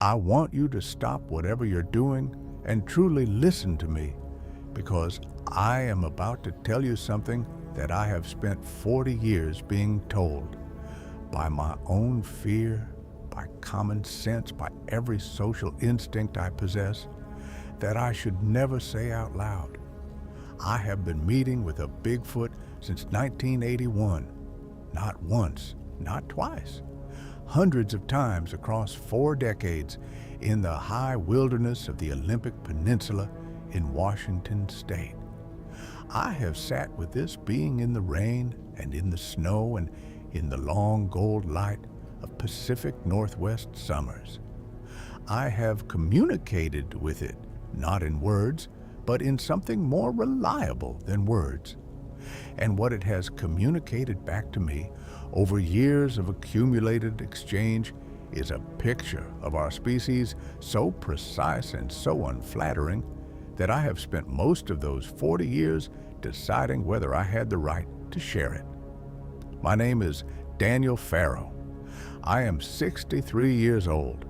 I want you to stop whatever you're doing and truly listen to me, because I am about to tell you something that I have spent 40 years being told by my own fear, by common sense, by every social instinct I possess, that I should never say out loud. I have been meeting with a Bigfoot since 1981, not once, not twice, hundreds of times across 4 decades in the high wilderness of the Olympic Peninsula in Washington state. I have sat with this being in the rain and in the snow and in the long gold light of Pacific Northwest summers. I have communicated with it, not in words, but in something more reliable than words. And what it has communicated back to me over years of accumulated exchange is a picture of our species so precise and so unflattering that I have spent most of those 40 years deciding whether I had the right to share it. My name is Daniel Farrow. I am 63 years old.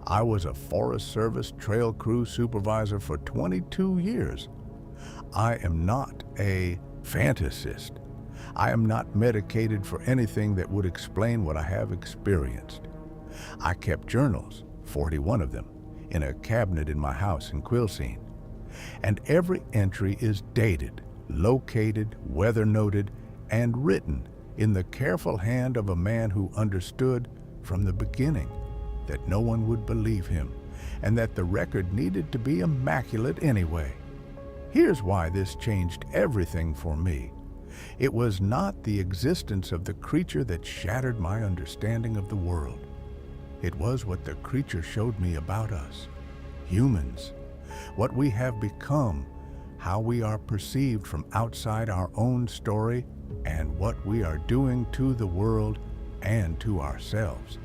I was a Forest Service trail crew supervisor for 22 years. I am not a fantasist. I am not medicated for anything that would explain what I have experienced. I kept journals, 41 of them, in a cabinet in my house in Quilcene. And every entry is dated, located, weather-noted, and written in the careful hand of a man who understood from the beginning that no one would believe him, and that the record needed to be immaculate anyway. Here's why this changed everything for me. It was not the existence of the creature that shattered my understanding of the world. It was what the creature showed me about us, humans, what we have become, how we are perceived from outside our own story, and what we are doing to the world and to ourselves,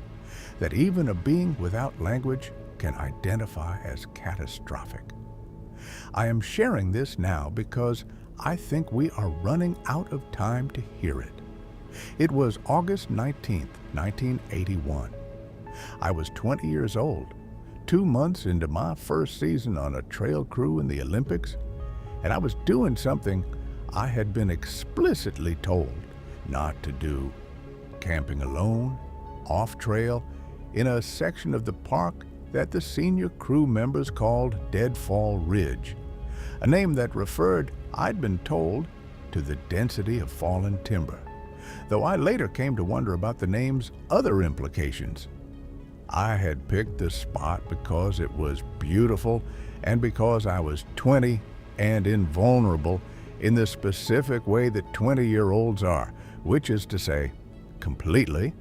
that even a being without language can identify as catastrophic. I am sharing this now because I think we are running out of time to hear it. It was August 19th, 1981. I was 20 years old, 2 months into my first season on a trail crew in the Olympics, and I was doing something I had been explicitly told not to do: camping alone, off-trail, in a section of the park that the senior crew members called Deadfall Ridge, a name that referred, I'd been told, to the density of fallen timber, though I later came to wonder about the name's other implications. I had picked the spot because it was beautiful and because I was 20 and invulnerable in the specific way that 20-year-olds are, which is to say, completely.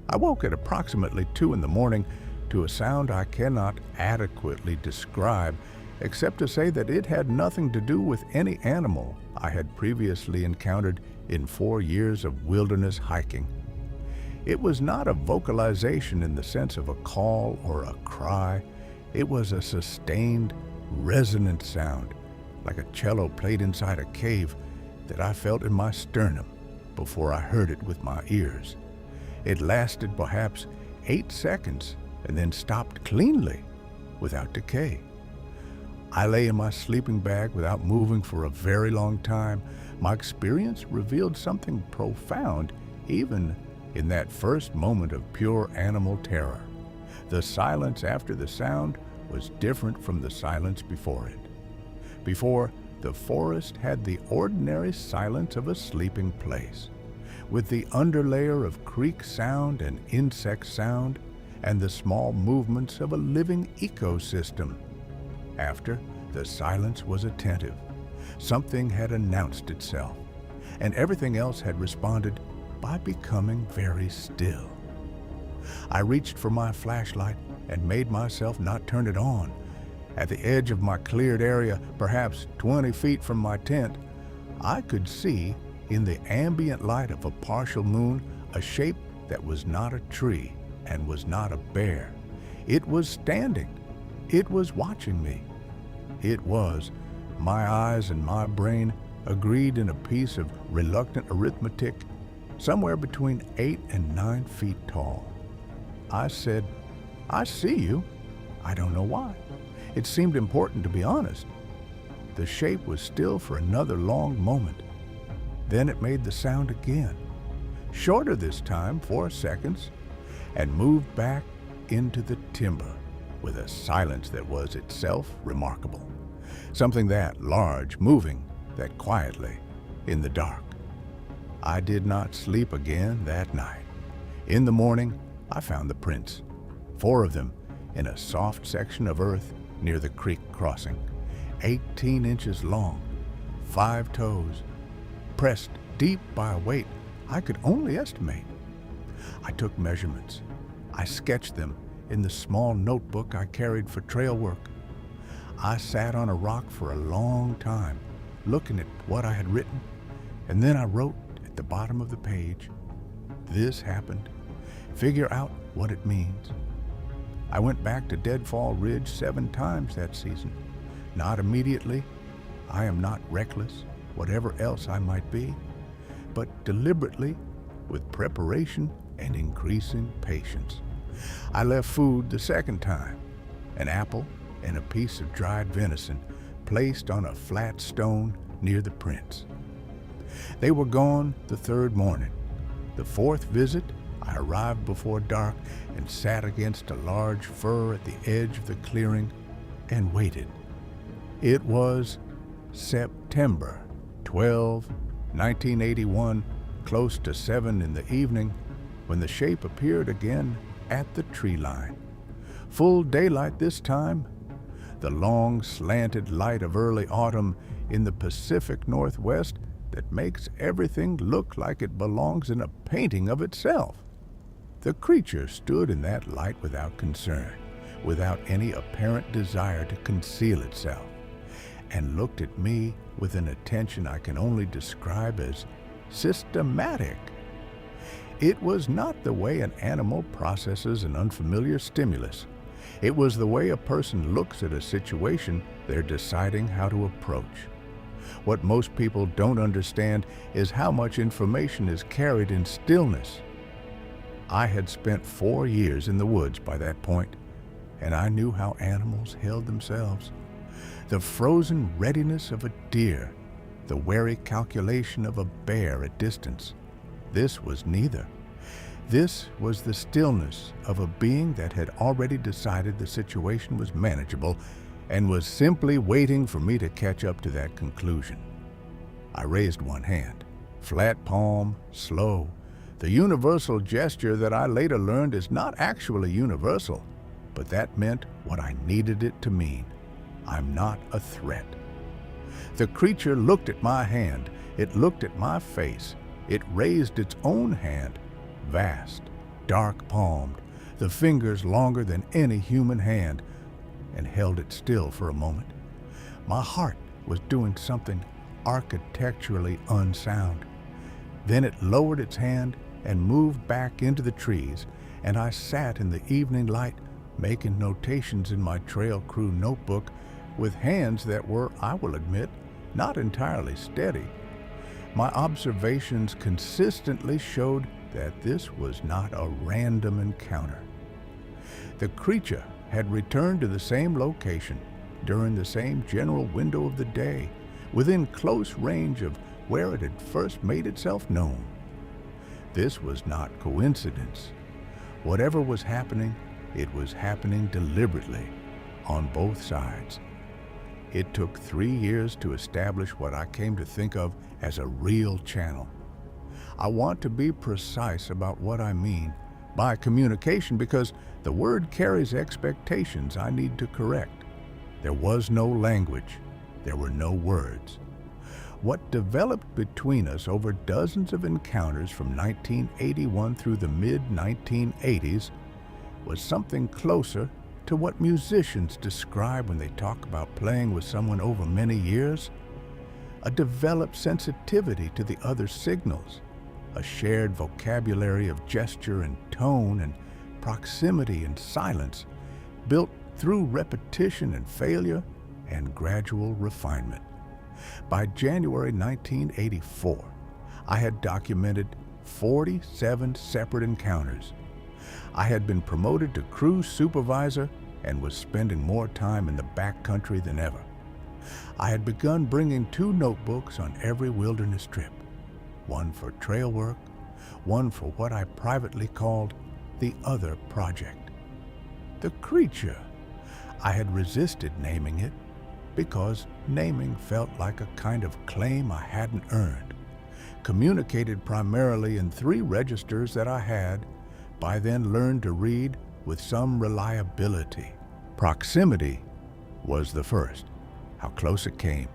I woke at approximately 2 in the morning to a sound I cannot adequately describe, except to say that it had nothing to do with any animal I had previously encountered in 4 years of wilderness hiking. It was not a vocalization in the sense of a call or a cry. It was a sustained, resonant sound, like a cello played inside a cave, that I felt in my sternum before I heard it with my ears. It lasted perhaps 8 seconds and then stopped cleanly, without decay. I lay in my sleeping bag without moving for a very long time. My experience revealed something profound, even in that first moment of pure animal terror. The silence after the sound was different from the silence before it. Before, the forest had the ordinary silence of a sleeping place, with the underlayer of creek sound and insect sound, and the small movements of a living ecosystem. After, the silence was attentive. Something had announced itself, and everything else had responded by becoming very still. I reached for my flashlight and made myself not turn it on. At the edge of my cleared area, perhaps 20 feet from my tent, I could see, in the ambient light of a partial moon, a shape that was not a tree and was not a bear. It was standing. It was watching me. It was, my eyes and my brain agreed in a piece of reluctant arithmetic, somewhere between 8 and 9 feet tall. I said, I see you. I don't know why. It seemed important, to be honest. The shape was still for another long moment. Then it made the sound again, shorter this time, 4 seconds, and moved back into the timber with a silence that was itself remarkable. Something that large, moving, that quietly, in the dark. I did not sleep again that night. In the morning, I found the prints, 4 of them, in a soft section of earth near the creek crossing, 18 inches long, 5 toes, pressed deep by a weight I could only estimate. I took measurements. I sketched them in the small notebook I carried for trail work. I sat on a rock for a long time, looking at what I had written, and then I wrote at the bottom of the page, "This happened. Figure out what it means." I went back to Deadfall Ridge 7 times that season. Not immediately. I am not reckless, whatever else I might be, but deliberately, with preparation and increasing patience. I left food the 2nd time, an apple and a piece of dried venison placed on a flat stone near the prints. They were gone the 3rd morning. The 4th visit, I arrived before dark and sat against a large fir at the edge of the clearing and waited. It was September 12, 1981, close to 7 in the evening, when the shape appeared again at the tree line. Full daylight this time, the long slanted light of early autumn in the Pacific Northwest that makes everything look like it belongs in a painting of itself. The creature stood in that light without concern, without any apparent desire to conceal itself, and looked at me with an attention I can only describe as systematic. It was not the way an animal processes an unfamiliar stimulus. It was the way a person looks at a situation they're deciding how to approach. What most people don't understand is how much information is carried in stillness. I had spent 4 years in the woods by that point, and I knew how animals held themselves. The frozen readiness of a deer, the wary calculation of a bear at distance. This was neither. This was the stillness of a being that had already decided the situation was manageable and was simply waiting for me to catch up to that conclusion. I raised one hand, flat palm, slow. The universal gesture that I later learned is not actually universal, but that meant what I needed it to mean. I'm not a threat. The creature looked at my hand. It looked at my face. It raised its own hand, vast, dark-palmed, the fingers longer than any human hand, and held it still for a moment. My heart was doing something architecturally unsound. Then it lowered its hand and moved back into the trees, and I sat in the evening light, making notations in my trail crew notebook with hands that were, I will admit, not entirely steady. My observations consistently showed that this was not a random encounter. The creature had returned to the same location during the same general window of the day, within close range of where it had first made itself known. This was not coincidence. Whatever was happening, it was happening deliberately, on both sides. It took 3 years to establish what I came to think of as a real channel. I want to be precise about what I mean by communication because the word carries expectations I need to correct. There was no language. There were no words. What developed between us over dozens of encounters from 1981 through the mid-1980s was something closer to what musicians describe when they talk about playing with someone over many years. A developed sensitivity to the other signals, a shared vocabulary of gesture and tone and proximity and silence, built through repetition and failure and gradual refinement. By January 1984, I had documented 47 separate encounters. I had been promoted to crew supervisor and was spending more time in the backcountry than ever. I had begun bringing 2 notebooks on every wilderness trip, one for trail work, one for what I privately called the Other Project. The creature. I had resisted naming it because naming felt like a kind of claim I hadn't earned. Communicated primarily in 3 registers that I had, by then learned to read with some reliability. Proximity was the first. How close it came,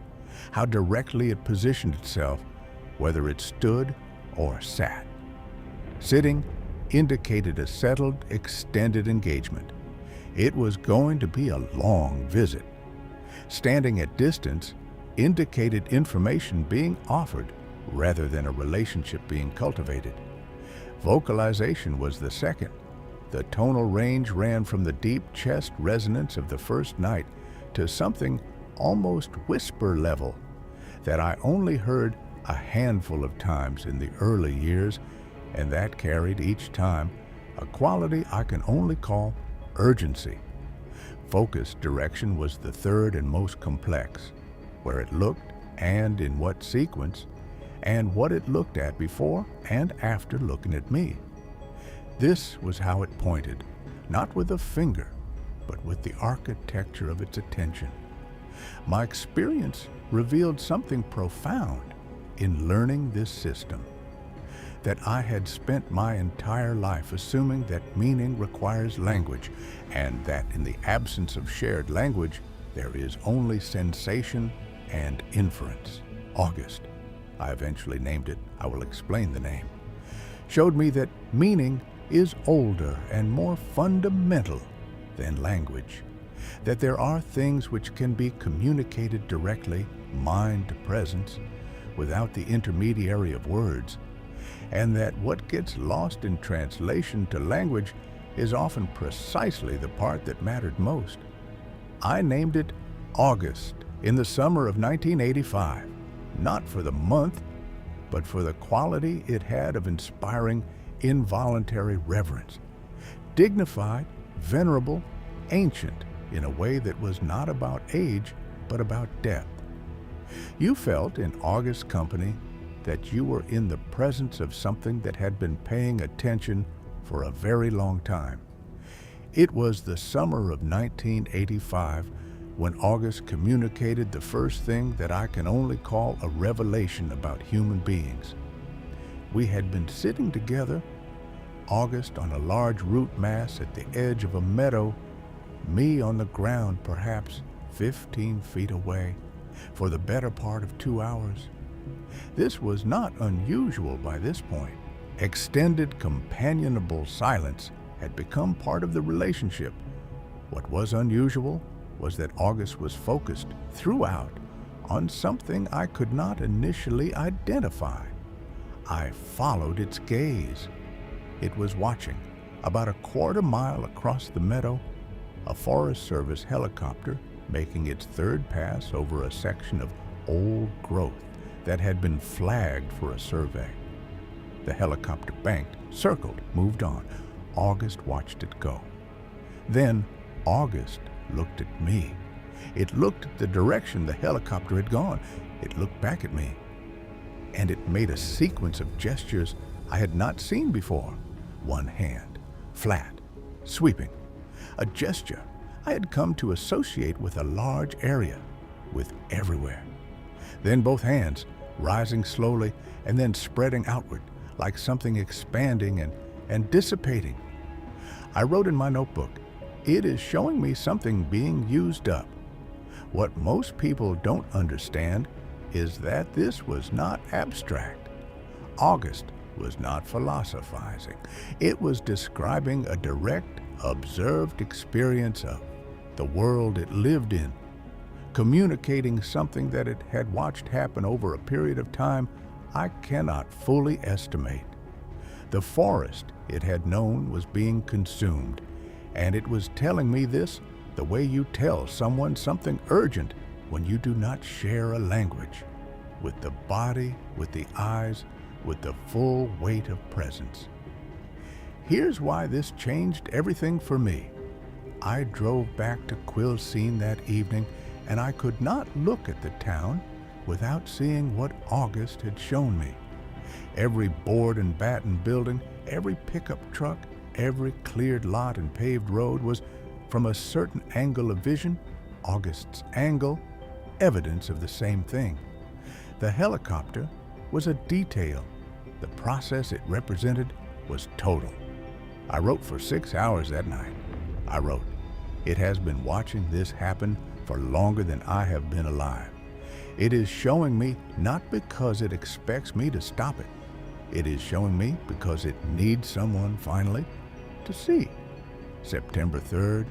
how directly it positioned itself, whether it stood or sat. Sitting indicated a settled, extended engagement. It was going to be a long visit. Standing at distance indicated information being offered rather than a relationship being cultivated. Vocalization was the second. The tonal range ran from the deep chest resonance of the first night to something almost whisper level that I only heard a handful of times in the early years, and that carried each time a quality I can only call urgency. Focus direction was the third and most complex, where it looked and in what sequence, and what it looked at before and after looking at me. This was how it pointed, not with a finger, but with the architecture of its attention. My experience revealed something profound in learning this system, that I had spent my entire life assuming that meaning requires language, and that in the absence of shared language, there is only sensation and inference. August, I eventually named it, I will explain the name, showed me that meaning is older and more fundamental than language, that there are things which can be communicated directly, mind to presence, without the intermediary of words, and that what gets lost in translation to language is often precisely the part that mattered most. I named it August in the summer of 1985, not for the month, but for the quality it had of inspiring involuntary reverence, dignified, venerable, ancient, in a way that was not about age, but about depth. You felt in August's company that you were in the presence of something that had been paying attention for a very long time. It was the summer of 1985 when August communicated the first thing that I can only call a revelation about human beings. We had been sitting together, August on a large root mass at the edge of a meadow, me on the ground perhaps 15 feet away, for the better part of 2 hours. This was not unusual by this point. Extended companionable silence had become part of the relationship. What was unusual was that August was focused throughout on something I could not initially identify. I followed its gaze. It was watching, about a quarter mile across the meadow, a Forest Service helicopter making its third pass over a section of old growth that had been flagged for a survey. The helicopter banked, circled, moved on. August watched it go. Then August looked at me. It looked at the direction the helicopter had gone. It looked back at me. And it made a sequence of gestures I had not seen before. One hand, flat, sweeping. A gesture I had come to associate with a large area, with everywhere. Then both hands, rising slowly and then spreading outward, like something expanding and dissipating. I wrote in my notebook, "It is showing me something being used up." What most people don't understand is that this was not abstract. August was not philosophizing. It was describing a direct, observed experience of the world it lived in, communicating something that it had watched happen over a period of time I cannot fully estimate. The forest it had known was being consumed, and it was telling me this the way you tell someone something urgent when you do not share a language, with the body, with the eyes, with the full weight of presence. Here's why this changed everything for me. I drove back to Quilcene that evening, and I could not look at the town without seeing what August had shown me. Every board and batten building, every pickup truck, every cleared lot and paved road was, from a certain angle of vision, August's angle, evidence of the same thing. The helicopter was a detail. The process it represented was total. I wrote for 6 hours that night. I wrote, "It has been watching this happen for longer than I have been alive. It is showing me not because it expects me to stop it. It is showing me because it needs someone finally to see." September 3rd,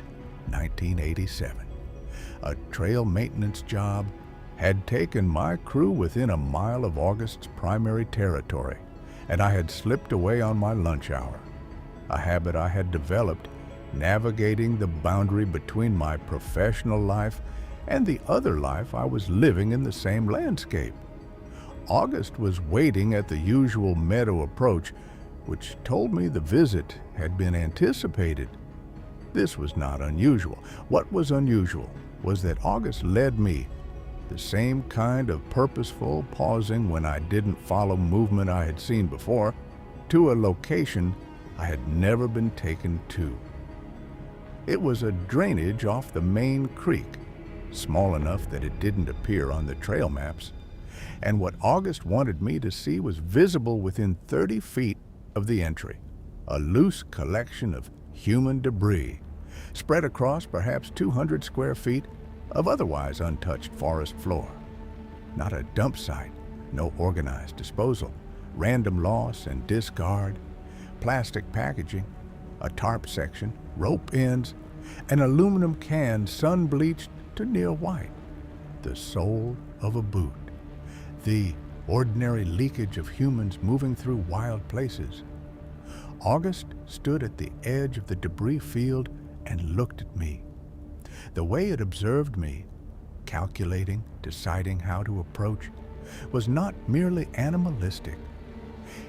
1987. A trail maintenance job had taken my crew within a mile of August's primary territory, and I had slipped away on my lunch hour, a habit I had developed navigating the boundary between my professional life and the other life I was living in the same landscape. August was waiting at the usual meadow approach, which told me the visit had been anticipated. This was not unusual. What was unusual was that August led me, the same kind of purposeful pausing when I didn't follow movement I had seen before, to a location I had never been taken to. It was a drainage off the main creek, small enough that it didn't appear on the trail maps, and what August wanted me to see was visible within 30 feet of the entry, a loose collection of human debris, spread across perhaps 200 square feet of otherwise untouched forest floor. Not a dump site, no organized disposal, random loss and discard, plastic packaging, a tarp section, rope ends, an aluminum can sun-bleached to near white, the sole of a boot, the ordinary leakage of humans moving through wild places. August stood at the edge of the debris field and looked at me. The way it observed me, calculating, deciding how to approach, was not merely animalistic.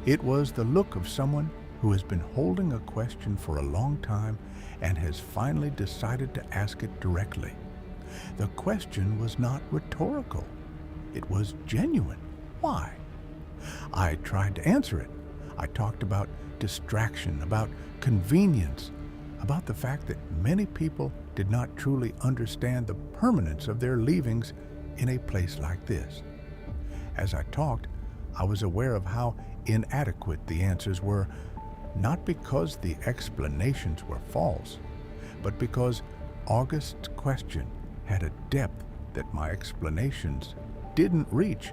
It was the look of someone who has been holding a question for a long time and has finally decided to ask it directly. The question was not rhetorical. It was genuine. Why? I tried to answer it. I talked about distraction, about convenience, about the fact that many people did not truly understand the permanence of their leavings in a place like this. As I talked, I was aware of how inadequate the answers were, not because the explanations were false, but because August's question had a depth that my explanations didn't reach.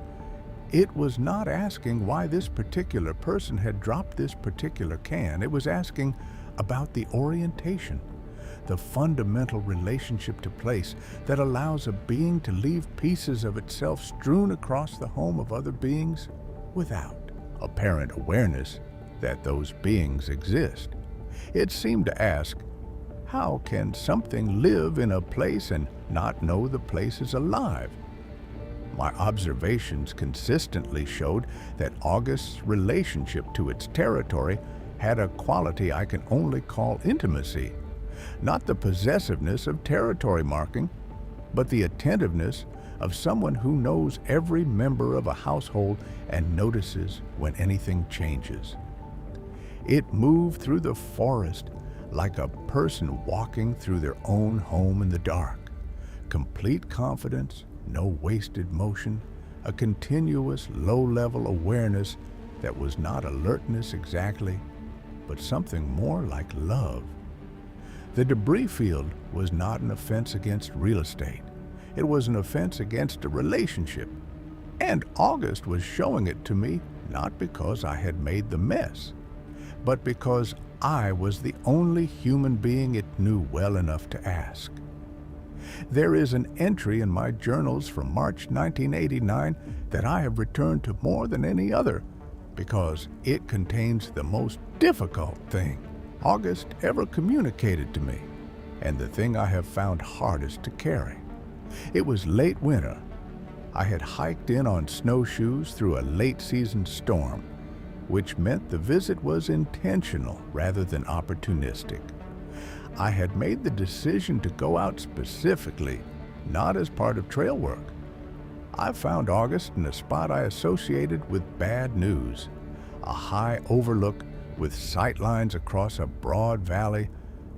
It was not asking why this particular person had dropped this particular can. It was asking about the orientation, the fundamental relationship to place that allows a being to leave pieces of itself strewn across the home of other beings without apparent awareness that those beings exist. It seemed to ask, how can something live in a place and not know the place is alive? My observations consistently showed that August's relationship to its territory had a quality I can only call intimacy, not the possessiveness of territory marking, but the attentiveness of someone who knows every member of a household and notices when anything changes. It moved through the forest like a person walking through their own home in the dark. Complete confidence, no wasted motion, a continuous low-level awareness that was not alertness exactly, but something more like love. The debris field was not an offense against real estate. It was an offense against a relationship. And August was showing it to me not because I had made the mess, but because I was the only human being it knew well enough to ask. There is an entry in my journals from March 1989 that I have returned to more than any other because it contains the most difficult thing August ever communicated to me, and the thing I have found hardest to carry. It was late winter. I had hiked in on snowshoes through a late-season storm. which meant the visit was intentional rather than opportunistic. I had made the decision to go out specifically, not as part of trail work. I found August in a spot I associated with bad news, a high overlook with sightlines across a broad valley,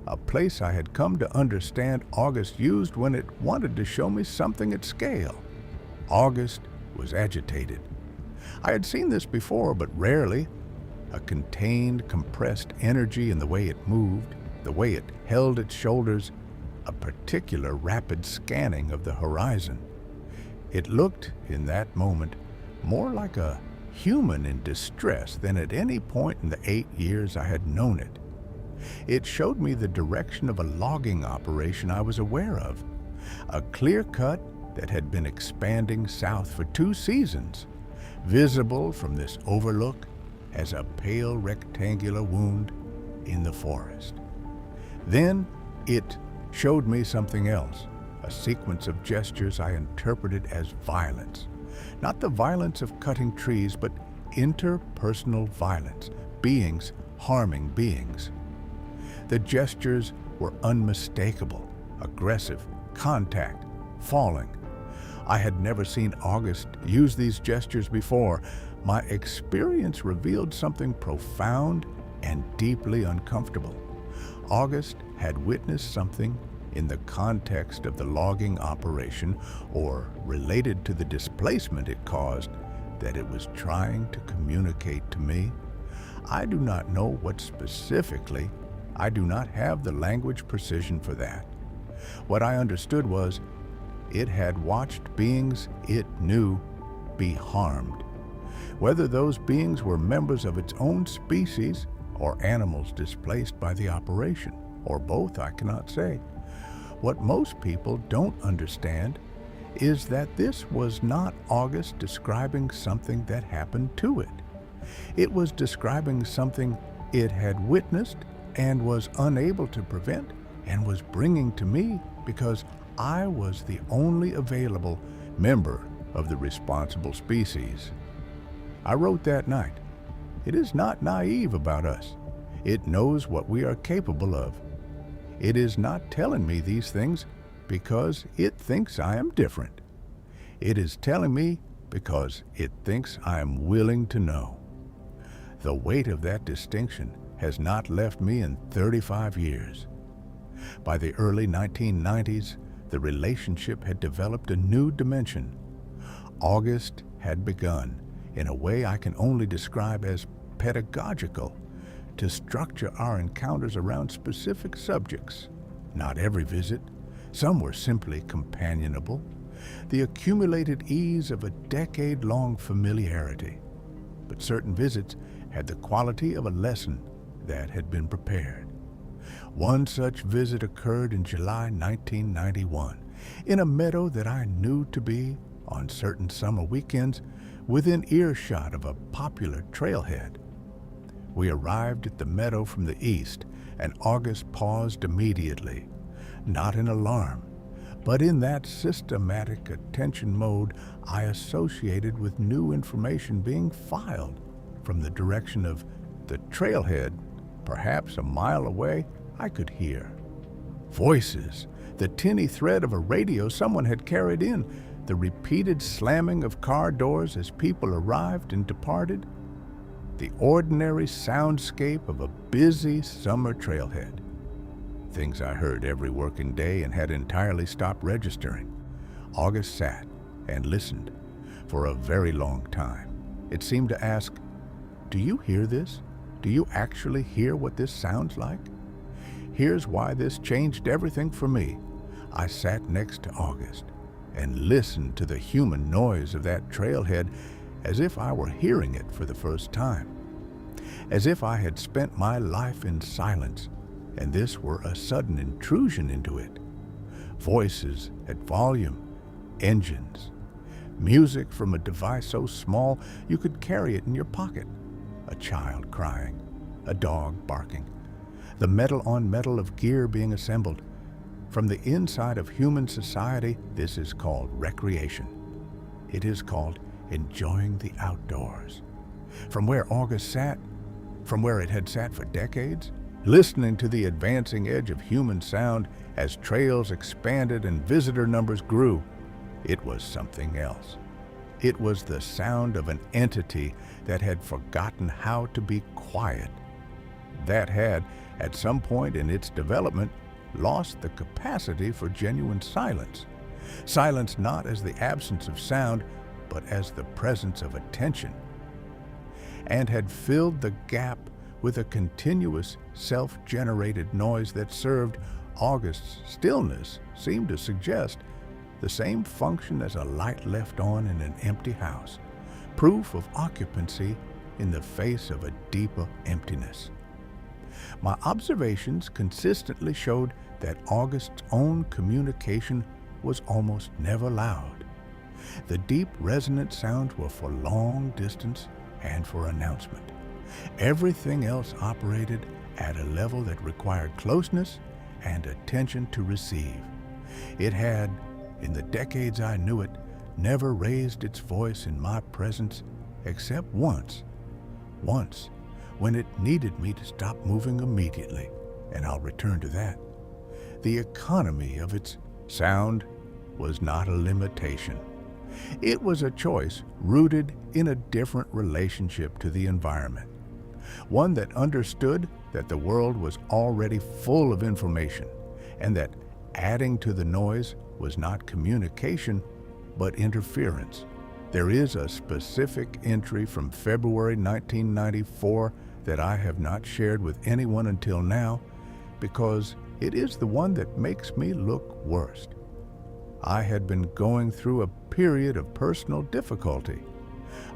a place I had come to understand August used when it wanted to show me something at scale. August was agitated. I had seen this before, but rarely. A contained, compressed energy in the way it moved, the way it held its shoulders, a particular rapid scanning of the horizon. It looked, in that moment, more like a human in distress than at any point in the 8 years I had known it. It showed me the direction of a logging operation I was aware of, a clear cut that had been expanding south for 2 seasons, visible from this overlook as a pale rectangular wound in the forest. Then it showed me something else, a sequence of gestures I interpreted as violence. Not the violence of cutting trees, but interpersonal violence, beings harming beings. The gestures were unmistakable, aggressive, contact, falling. I had never seen August use these gestures before. My experience revealed something profound and deeply uncomfortable. August had witnessed something in the context of the logging operation or related to the displacement it caused that it was trying to communicate to me. I do not know what specifically. I do not have the language precision for that. What I understood was it had watched beings it knew be harmed. Whether those beings were members of its own species or animals displaced by the operation, or both, I cannot say. What most people don't understand is that this was not August describing something that happened to it. It was describing something it had witnessed and was unable to prevent, and was bringing to me because I was the only available member of the responsible species. I wrote that night, "It is not naive about us. It knows what we are capable of. It is not telling me these things because it thinks I am different. It is telling me because it thinks I am willing to know." The weight of that distinction has not left me in 35 years. By the early 1990s, the relationship had developed a new dimension. August had begun, in a way I can only describe as pedagogical, to structure our encounters around specific subjects. Not every visit. Some were simply companionable, the accumulated ease of a decade-long familiarity. But certain visits had the quality of a lesson that had been prepared. One such visit occurred in July 1991, in a meadow that I knew to be, on certain summer weekends, within earshot of a popular trailhead. We arrived at the meadow from the east, and August paused immediately, not in alarm, but in that systematic attention mode I associated with new information being filed from the direction of the trailhead. Perhaps a mile away, I could hear voices, the tinny thread of a radio someone had carried in, the repeated slamming of car doors as people arrived and departed, the ordinary soundscape of a busy summer trailhead. Things I heard every working day and had entirely stopped registering. August sat and listened for a very long time. It seemed to ask, "Do you hear this? Do you actually hear what this sounds like?" Here's why this changed everything for me. I sat next to August and listened to the human noise of that trailhead as if I were hearing it for the first time, as if I had spent my life in silence and this were a sudden intrusion into it. Voices at volume, engines, music from a device so small you could carry it in your pocket, a child crying, a dog barking, the metal on metal of gear being assembled. From the inside of human society, this is called recreation. It is called enjoying the outdoors. From where August sat, from where it had sat for decades, listening to the advancing edge of human sound as trails expanded and visitor numbers grew, it was something else. It was the sound of an entity that had forgotten how to be quiet, that had, at some point in its development, lost the capacity for genuine silence. Silence not as the absence of sound, but as the presence of attention, and had filled the gap with a continuous self-generated noise that served, August's stillness seemed to suggest, the same function as a light left on in an empty house, proof of occupancy in the face of a deeper emptiness. My observations consistently showed that August's own communication was almost never loud. The deep resonant sounds were for long distance and for announcement. Everything else operated at a level that required closeness and attention to receive. It had, in the decades I knew it, never raised its voice in my presence except once, when it needed me to stop moving immediately, and I'll return to that. The economy of its sound was not a limitation. It was a choice rooted in a different relationship to the environment, one that understood that the world was already full of information, and that adding to the noise was not communication, but interference. There is a specific entry from February 1994 that I have not shared with anyone until now, because it is the one that makes me look worst. I had been going through a period of personal difficulty.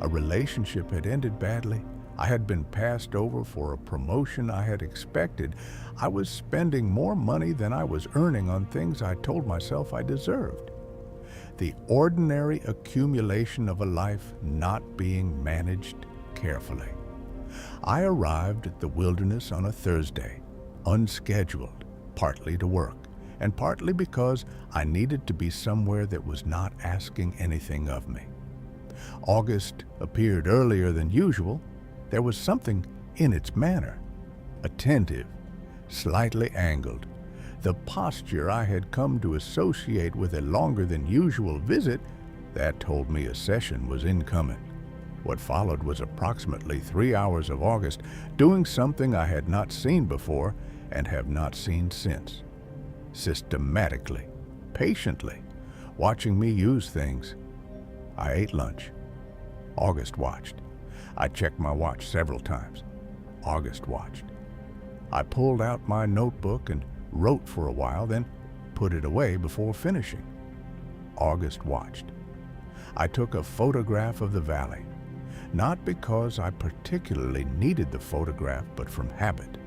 A relationship had ended badly. I had been passed over for a promotion I had expected. I was spending more money than I was earning on things I told myself I deserved. The ordinary accumulation of a life not being managed carefully. I arrived at the wilderness on a Thursday, unscheduled, partly to work, and partly because I needed to be somewhere that was not asking anything of me. August appeared earlier than usual. There was something in its manner, attentive, slightly angled. The posture I had come to associate with a longer than usual visit, that told me a session was incoming. What followed was approximately 3 hours of August doing something I had not seen before and have not seen since. Systematically, patiently, watching me use things. I ate lunch. August watched. I checked my watch several times. August watched. I pulled out my notebook and wrote for a while, then put it away before finishing. August watched. I took a photograph of the valley, not because I particularly needed the photograph, but from habit.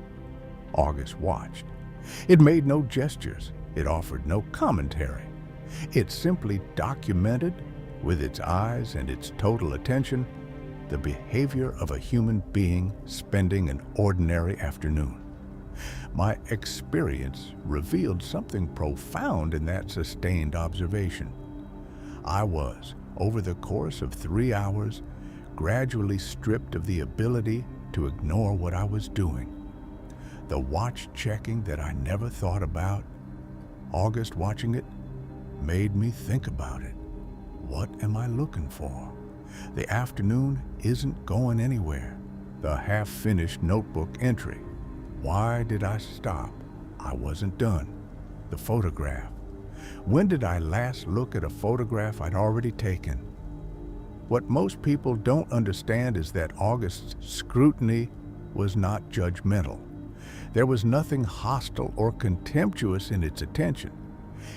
August watched. It made no gestures. It offered no commentary. It simply documented, with its eyes and its total attention, the behavior of a human being spending an ordinary afternoon. My experience revealed something profound in that sustained observation. I was, over the course of 3 hours, gradually stripped of the ability to ignore what I was doing. The watch checking that I never thought about, August watching it, made me think about it. What am I looking for? The afternoon isn't going anywhere. The half-finished notebook entry. Why did I stop? I wasn't done. The photograph. When did I last look at a photograph I'd already taken? What most people don't understand is that August's scrutiny was not judgmental. There was nothing hostile or contemptuous in its attention.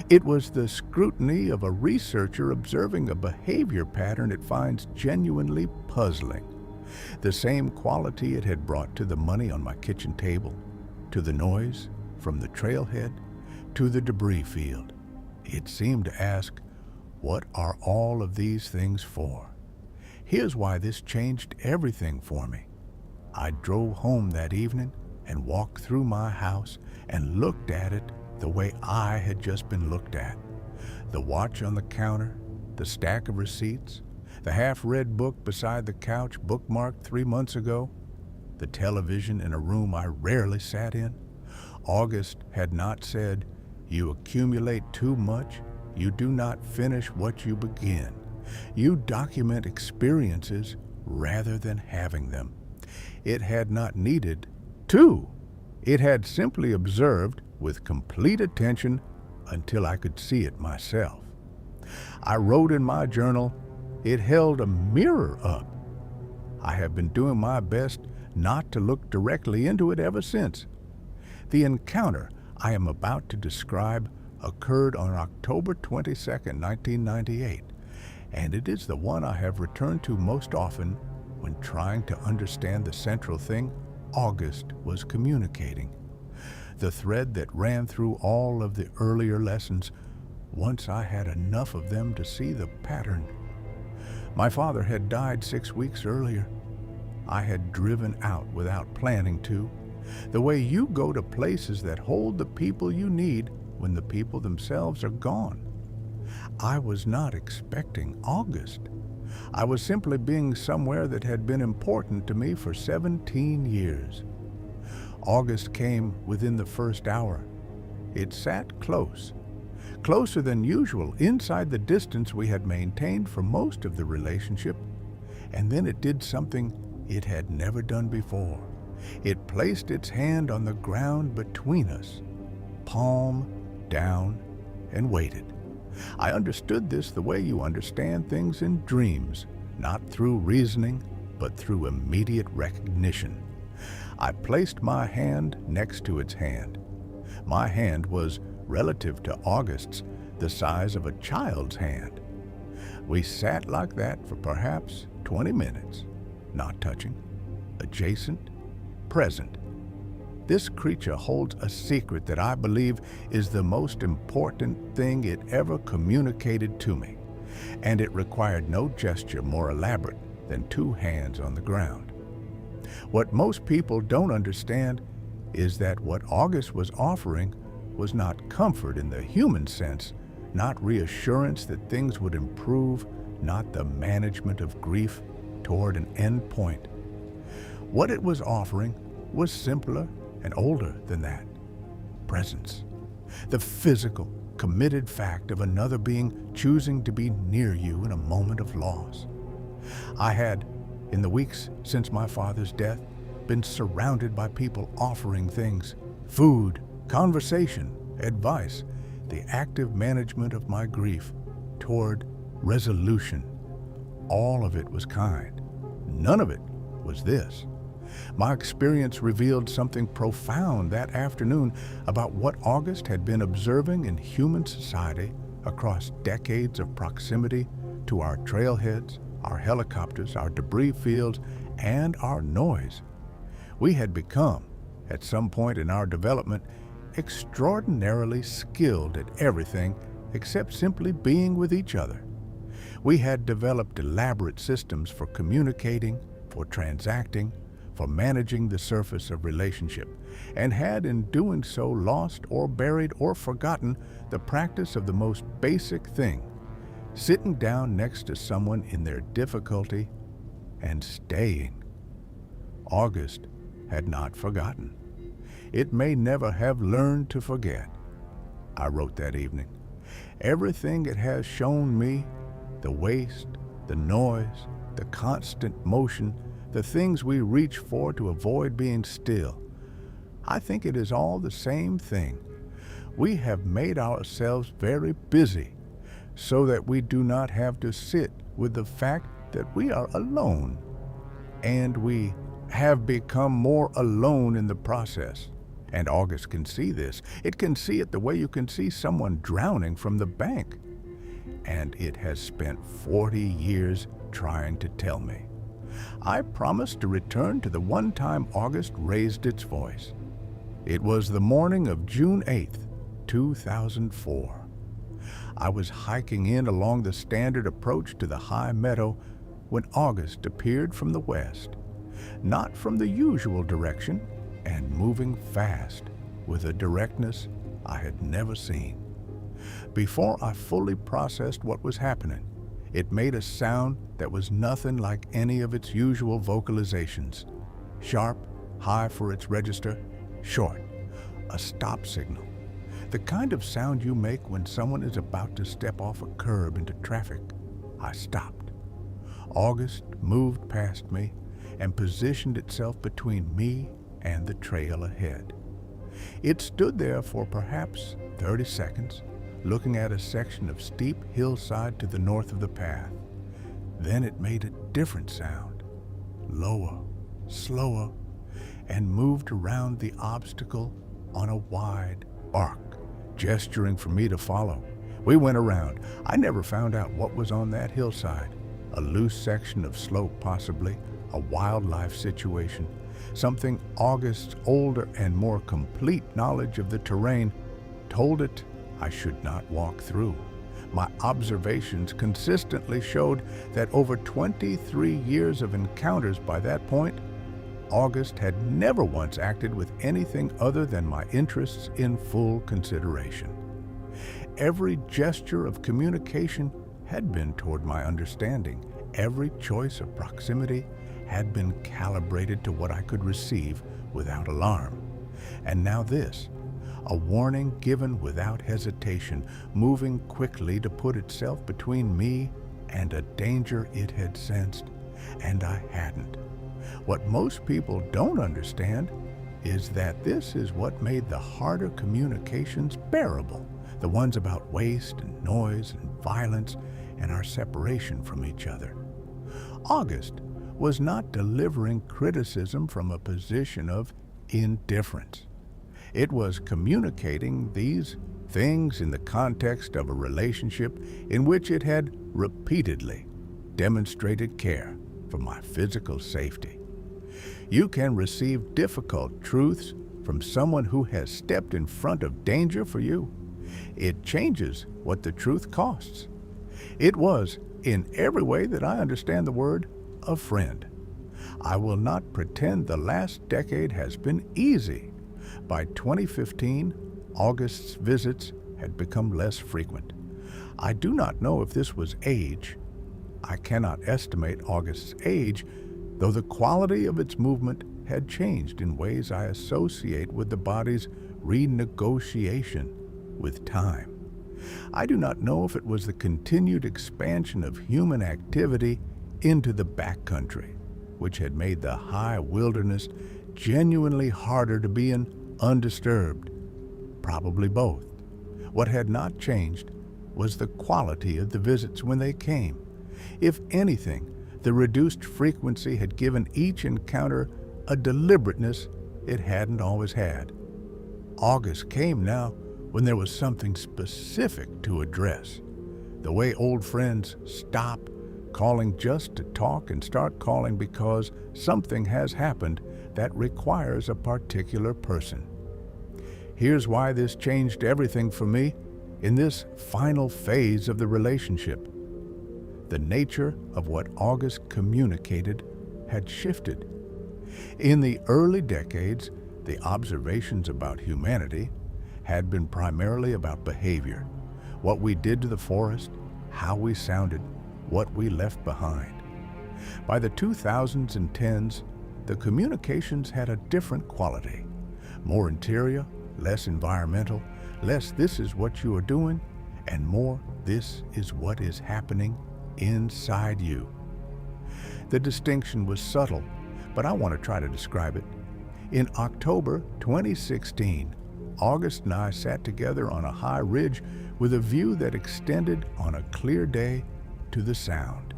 It was the scrutiny of a researcher observing a behavior pattern it finds genuinely puzzling. The same quality it had brought to the money on my kitchen table, to the noise from the trailhead, to the debris field. It seemed to ask, what are all of these things for? Here's why this changed everything for me. I drove home that evening and walked through my house and looked at it the way I had just been looked at. The watch on the counter, the stack of receipts, The half-read book beside the couch bookmarked 3 months ago, the television in a room I rarely sat in. August had not said, "You accumulate too much, you do not finish what you begin. You document experiences rather than having them." It had not needed to. It had simply observed with complete attention until I could see it myself. I wrote in my journal, it held a mirror up. I have been doing my best not to look directly into it ever since. The encounter I am about to describe occurred on October 22nd, 1998, and it is the one I have returned to most often when trying to understand the central thing August was communicating. The thread that ran through all of the earlier lessons once I had enough of them to see the pattern. My father had died 6 weeks earlier. I had driven out without planning to, the way you go to places that hold the people you need when the people themselves are gone. I was not expecting August. I was simply being somewhere that had been important to me for 17 years. August came within the first hour. It sat close, closer than usual, inside the distance we had maintained for most of the relationship, and then it did something it had never done before. It placed its hand on the ground between us, palm down, and waited. I understood this the way you understand things in dreams, not through reasoning, but through immediate recognition. I placed my hand next to its hand. My hand was, relative to August's, the size of a child's hand. We sat like that for perhaps 20 minutes, not touching, adjacent, present. This creature holds a secret that I believe is the most important thing it ever communicated to me, and it required no gesture more elaborate than 2 hands on the ground. What most people don't understand is that what August was offering was not comfort in the human sense, not reassurance that things would improve, not the management of grief toward an end point. What it was offering was simpler and older than that. Presence. The physical, committed fact of another being choosing to be near you in a moment of loss. I had, in the weeks since my father's death, been surrounded by people offering things: food, conversation, advice, the active management of my grief toward resolution. All of it was kind. None of it was this. My experience revealed something profound that afternoon about what August had been observing in human society across decades of proximity to our trailheads, our helicopters, our debris fields, and our noise. We had become, at some point in our development, extraordinarily skilled at everything except simply being with each other. We had developed elaborate systems for communicating, for transacting, for managing the surface of relationship, and had in doing so lost or buried or forgotten the practice of the most basic thing: sitting down next to someone in their difficulty and staying. August had not forgotten. It may never have learned to forget. I wrote that evening. Everything it has shown me, the waste, the noise, the constant motion, the things we reach for to avoid being still, I think it is all the same thing. We have made ourselves very busy so that we do not have to sit with the fact that we are alone. And we have become more alone in the process. And August can see this. It can see it the way you can see someone drowning from the bank. And it has spent 40 years trying to tell me. I promised to return to the one time August raised its voice. It was the morning of June 8th, 2004. I was hiking in along the standard approach to the high meadow when August appeared from the west, not from the usual direction, and moving fast with a directness I had never seen. Before I fully processed what was happening, It made a sound that was nothing like any of its usual vocalizations. Sharp, high for its register, short, a stop signal. The kind of sound you make when someone is about to step off a curb into traffic. I stopped. August moved past me and positioned itself between me and the trail ahead. It stood there for perhaps 30 seconds, looking at a section of steep hillside to the north of the path. Then it made a different sound, lower, slower, and moved around the obstacle on a wide arc, gesturing for me to follow. We went around. I never found out what was on that hillside. A loose section of slope, possibly, a wildlife situation, something August's older and more complete knowledge of the terrain told it I should not walk through. My observations consistently showed that over 23 years of encounters by that point, August had never once acted with anything other than my interests in full consideration. Every gesture of communication had been toward my understanding. Every choice of proximity had been calibrated to what I could receive without alarm. And now this, a warning given without hesitation, moving quickly to put itself between me and a danger it had sensed, and I hadn't. What most people don't understand is that this is what made the harder communications bearable, the ones about waste and noise and violence and our separation from each other. August was not delivering criticism from a position of indifference. It was communicating these things in the context of a relationship in which it had repeatedly demonstrated care for my physical safety. You can receive difficult truths from someone who has stepped in front of danger for you. It changes what the truth costs. It was, in every way that I understand the word, a friend. I will not pretend the last decade has been easy. By 2015, August's visits had become less frequent. I do not know if this was age. I cannot estimate August's age, though the quality of its movement had changed in ways I associate with the body's renegotiation with time. I do not know if it was the continued expansion of human activity into the backcountry, which had made the high wilderness genuinely harder to be in undisturbed. Probably both. What had not changed was the quality of the visits when they came. If anything, the reduced frequency had given each encounter a deliberateness it hadn't always had. August came now when there was something specific to address. The way old friends stop calling just to talk and start calling because something has happened that requires a particular person. Here's why this changed everything for me in this final phase of the relationship. The nature of what August communicated had shifted. In the early decades, the observations about humanity had been primarily about behavior, what we did to the forest, how we sounded, what we left behind. By the 2000s and 10s, the communications had a different quality, more interior, less environmental, less this is what you are doing, and more this is what is happening inside you. The distinction was subtle, but I want to try to describe it. In October 2016, August and I sat together on a high ridge with a view that extended on a clear day to the sound.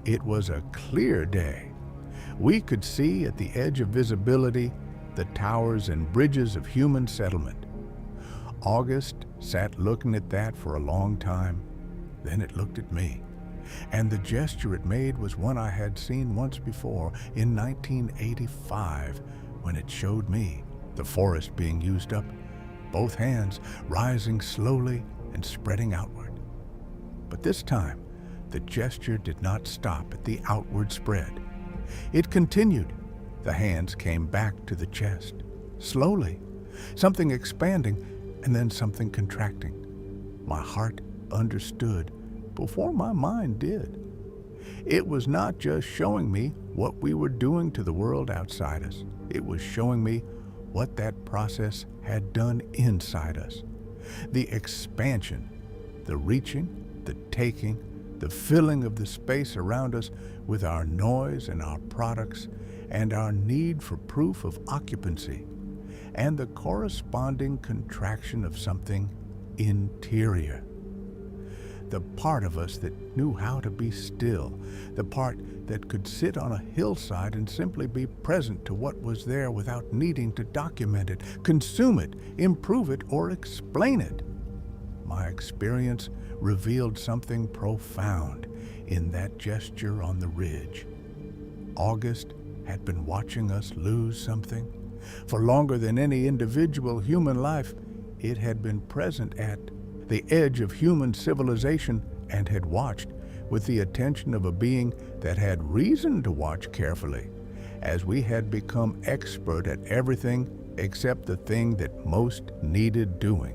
It was a clear day. We could see at the edge of visibility the towers and bridges of human settlement. August sat looking at that for a long time. Then it looked at me. And the gesture it made was one I had seen once before in 1985 when it showed me the forest being used up, both hands rising slowly and spreading outward. But this time, the gesture did not stop at the outward spread. It continued. The hands came back to the chest, slowly, something expanding and then something contracting. My heart understood before my mind did. It was not just showing me what we were doing to the world outside us. It was showing me what that process had done inside us. The expansion, the reaching, the taking, the filling of the space around us with our noise and our products and our need for proof of occupancy, and the corresponding contraction of something interior. The part of us that knew how to be still, the part that could sit on a hillside and simply be present to what was there without needing to document it, consume it, improve it, or explain it. My experience revealed something profound in that gesture on the ridge. August had been watching us lose something. For longer than any individual human life, it had been present at the edge of human civilization and had watched with the attention of a being that had reason to watch carefully, as we had become expert at everything except the thing that most needed doing.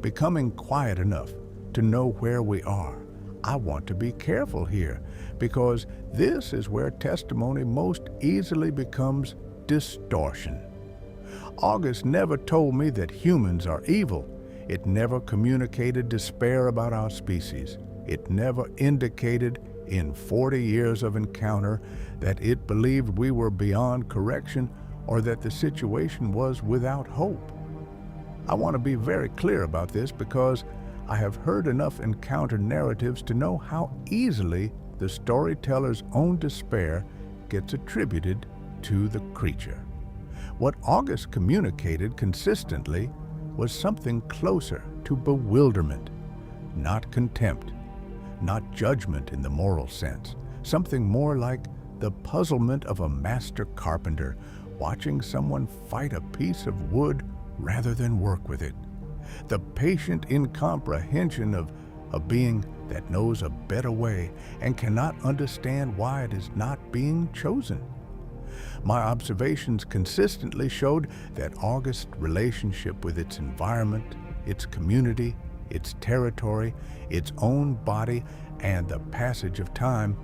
Becoming quiet enough to know where we are. I want to be careful here, because this is where testimony most easily becomes distortion. August never told me that humans are evil. It never communicated despair about our species. It never indicated in 40 years of encounter that it believed we were beyond correction or that the situation was without hope. I want to be very clear about this because I have heard enough encounter narratives to know how easily the storyteller's own despair gets attributed to the creature. What August communicated consistently was something closer to bewilderment, not contempt, not judgment in the moral sense, something more like the puzzlement of a master carpenter watching someone fight a piece of wood rather than work with it, the patient incomprehension of a being that knows a better way and cannot understand why it is not being chosen. My observations consistently showed that August's relationship with its environment, its community, its territory, its own body, and the passage of time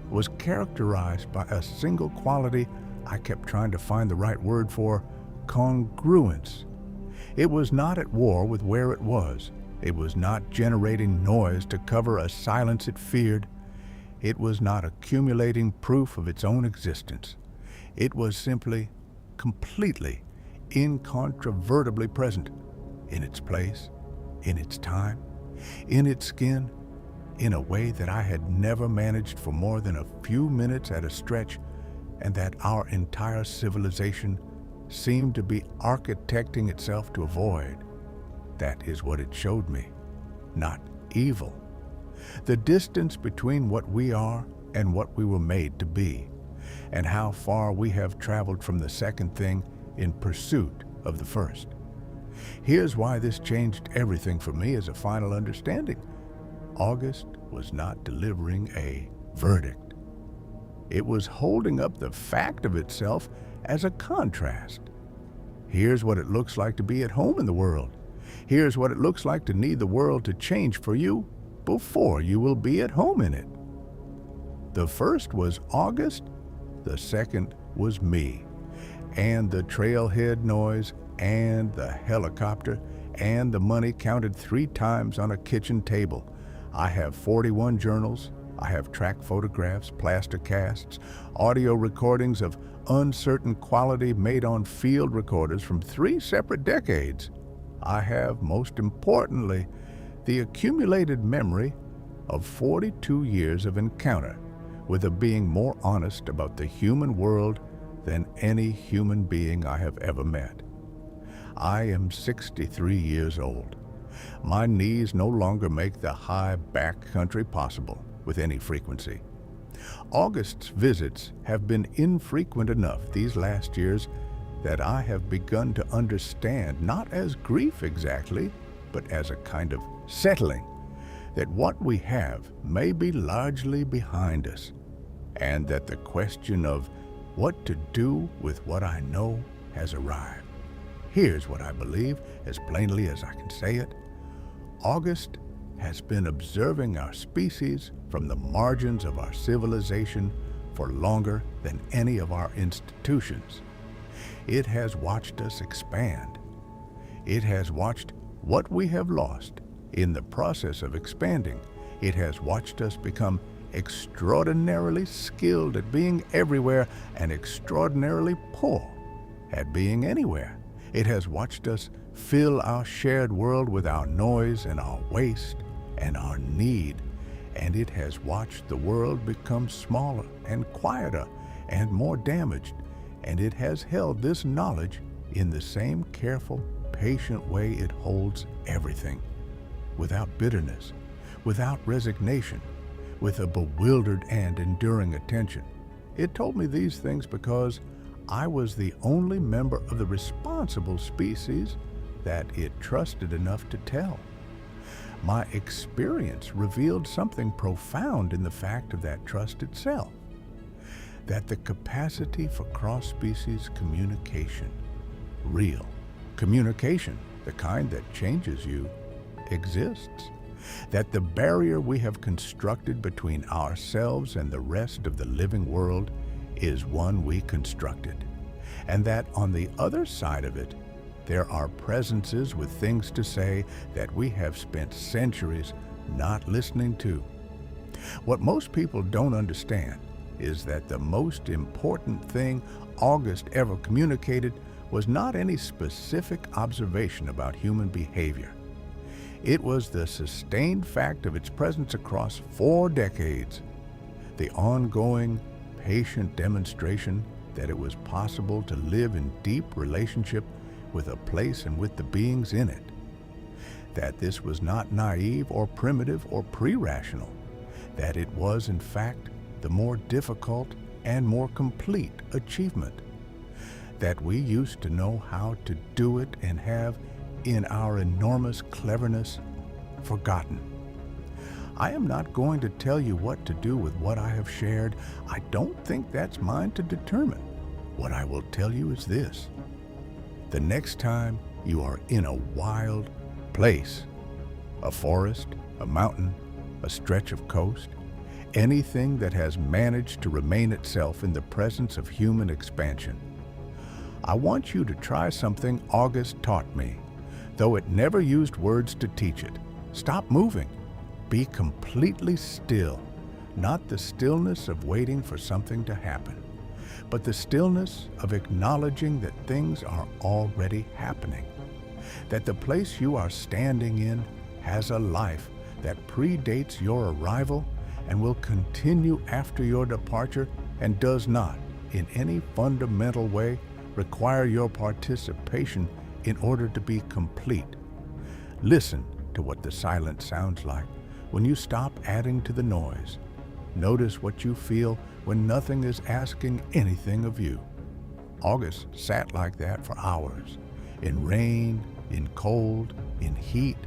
was characterized by a single quality I kept trying to find the right word for: congruence. It was not at war with where it was. It was not generating noise to cover a silence it feared. It was not accumulating proof of its own existence. It was simply, completely, incontrovertibly present in its place, in its time, in its skin, in a way that I had never managed for more than a few minutes at a stretch, and that our entire civilization seemed to be architecting itself to avoid. That is what it showed me, not evil. The distance between what we are and what we were made to be, and how far we have traveled from the second thing in pursuit of the first. Here's why this changed everything for me as a final understanding. August was not delivering a verdict. It was holding up the fact of itself as a contrast. Here's what it looks like to be at home in the world. Here's what it looks like to need the world to change for you before you will be at home in it. The first was August, the second was me, and the trailhead noise, and the helicopter, and the money counted 3 times on a kitchen table. I have 41 journals. I have track photographs, plaster casts, audio recordings of uncertain quality made on field recorders from 3 separate decades. I have, most importantly, the accumulated memory of 42 years of encounter with a being more honest about the human world than any human being I have ever met. I am 63 years old. My knees no longer make the high back country possible with any frequency. August's visits have been infrequent enough these last years that I have begun to understand, not as grief exactly, but as a kind of settling, that what we have may be largely behind us, and that the question of what to do with what I know has arrived. Here's what I believe, as plainly as I can say it. August has been observing our species from the margins of our civilization for longer than any of our institutions. It has watched us expand. It has watched what we have lost. In the process of expanding, it has watched us become extraordinarily skilled at being everywhere and extraordinarily poor at being anywhere. It has watched us fill our shared world with our noise and our waste and our need. And it has watched the world become smaller and quieter and more damaged. And it has held this knowledge in the same careful, patient way it holds everything, without bitterness, without resignation, with a bewildered and enduring attention. It told me these things because I was the only member of the responsible species that it trusted enough to tell. My experience revealed something profound in the fact of that trust itself, that the capacity for cross-species communication, real communication, the kind that changes you, exists. That the barrier we have constructed between ourselves and the rest of the living world is one we constructed, and that on the other side of it, there are presences with things to say that we have spent centuries not listening to. What most people don't understand is that the most important thing August ever communicated was not any specific observation about human behavior. It was the sustained fact of its presence across 4 decades, the ongoing, patient demonstration that it was possible to live in deep relationship with a place and with the beings in it, that this was not naive or primitive or pre-rational, that it was in fact the more difficult and more complete achievement, that we used to know how to do it and have, in our enormous cleverness, forgotten. I am not going to tell you what to do with what I have shared. I don't think that's mine to determine. What I will tell you is this: the next time you are in a wild place, a forest, a mountain, a stretch of coast, anything that has managed to remain itself in the presence of human expansion, I want you to try something August taught me, though it never used words to teach it. Stop moving. Be completely still, not the stillness of waiting for something to happen, but the stillness of acknowledging that things are already happening, that the place you are standing in has a life that predates your arrival and will continue after your departure and does not, in any fundamental way, require your participation in order to be complete. Listen to what the silence sounds like when you stop adding to the noise. Notice what you feel when nothing is asking anything of you. August sat like that for hours, in rain, in cold, in heat,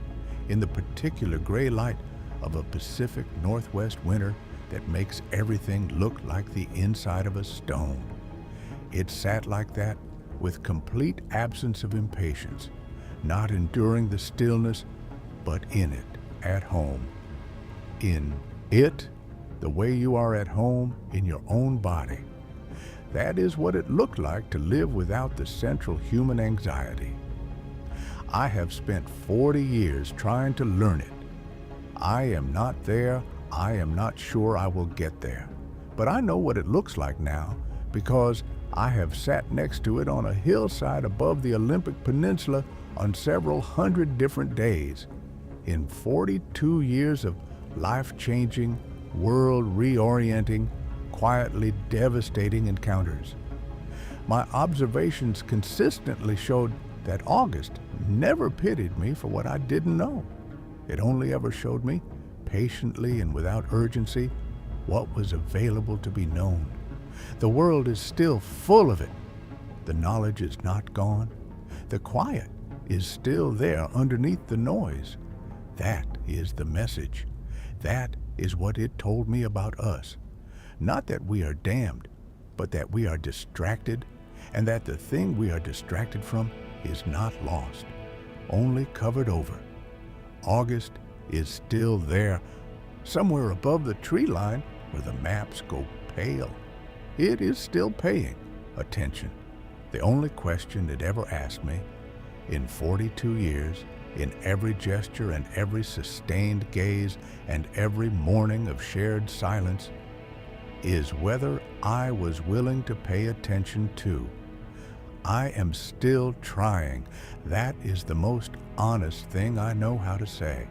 in the particular gray light of a Pacific Northwest winter that makes everything look like the inside of a stone. It sat like that with complete absence of impatience, not enduring the stillness, but in it, at home. In it, the way you are at home in your own body. That is what it looked like to live without the central human anxiety. I have spent 40 years trying to learn it. I am not there. I am not sure I will get there. But I know what it looks like now because I have sat next to it on a hillside above the Olympic Peninsula on several hundred different days. In 42 years of life-changing, world-reorienting, quietly devastating encounters. My observations consistently showed that August never pitied me for what I didn't know. It only ever showed me, patiently and without urgency, what was available to be known. The world is still full of it. The knowledge is not gone. The quiet is still there underneath the noise. That is the message. That is what it told me about us. Not that we are damned, but that we are distracted, and that the thing we are distracted from is not lost, only covered over. August is still there, somewhere above the tree line where the maps go pale. It is still paying attention. The only question it ever asked me, in 42 years, in every gesture and every sustained gaze and every morning of shared silence, is whether I was willing to pay attention too. I am still trying. That is the most honest thing I know how to say.